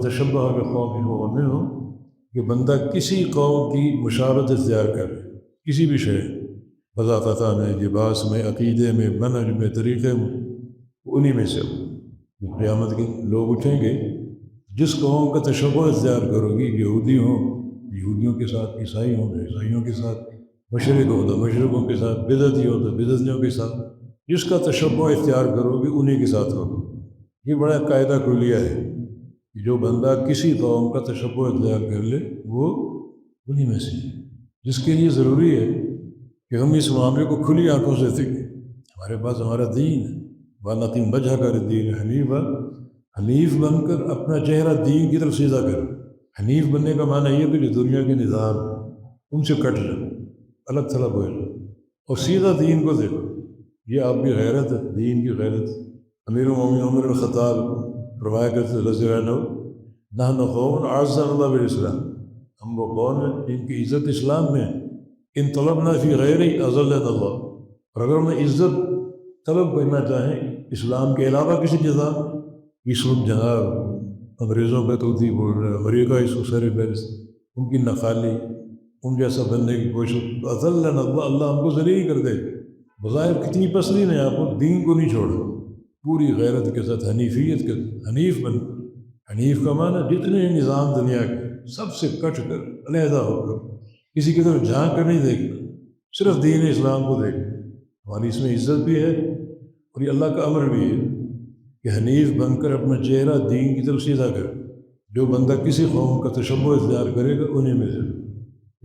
ومن تشبہ بقوم فهو منهم، کہ بندہ کسی قوم کی مشابہت اختیار کرے کسی بھی شے، بذات میں، لباس میں، عقیدے میں، منہج میں، طریقے میں، انہی میں سے ہو۔ قیامت کے لوگ اٹھیں گے، جس قوم کا تشبہ اختیار کرو گی، یہودی ہوں یہودیوں کے ساتھ، عیسائی ہوں تو عیسائیوں کے ساتھ، مشرق ہو تو مشرقوں کے ساتھ، بدعتی ہو تو بدعتیوں کے ساتھ، جس کا تشبہ اختیار کرو گے انہی کے ساتھ ہوگا۔ یہ بڑا قاعدہ کلیہ ہے کہ جو بندہ کسی قوم کا تشبہ اختیار کر لے وہ انہی میں سے ہے۔ جس کے لیے ضروری ہے کہ ہم اس معاملے کو کھلی آنکھوں سے دیکھیں۔ ہمارے پاس ہمارا دین ہے، وَأَقِمْ وَجْهَكَ لِلدِّينِ حنیفا، حنیف بن کر اپنا چہرہ دین کی طرف سیدھا کرو۔ حنیف بننے کا معنی یہ بھی کہ دنیا کے نظام ان سے کٹ جاؤ، الگ تھلگ ہو جاؤ اور سیدھا دین کو دیکھو۔ یہ آپ کی غیرت ہے، دین کی غیرت۔ امیر المومنین عمر بن الخطاب فرمایا کرتے رضی اللہ عنہ، نحن قوم اعزنا اللہ بالاسلام، ہم وہ قوم ہیں جن کی عزت اسلام میں ہے، ان طلبنا فی غیر اذلنا اللہ، اور اگر ہم عزت طلب کرنا چاہیں اسلام کے علاوہ کسی نظام، اس وقت جناب انگریزوں پہ توتی بول رہے ہیں، امریکہ اس کو سر فہرست، ان کی نخالی، ان جیسا بننے کی کوشش، اذلنا اللہ، اللہ ہم کو ذلیل کر دے۔ بظاہر کتنی پسندی نے آپ کو دین کو نہیں چھوڑا، پوری غیرت کے ساتھ حنیفیت کے حنیف بن۔ حنیف کا معنی جتنے نظام دنیا کے سب سے کٹ کر علیحدہ ہو کر کسی کی طرف جھانک کر نہیں دیکھنا، صرف دین اسلام کو دیکھنا۔ ہماری اس میں عزت بھی ہے اور یہ اللہ کا امر بھی ہے کہ حنیف بن کر اپنا چہرہ دین کی طرف سیدھا کر۔ جو بندہ کسی قوم کا تشبہ اختیار کرے گا انہیں میں سے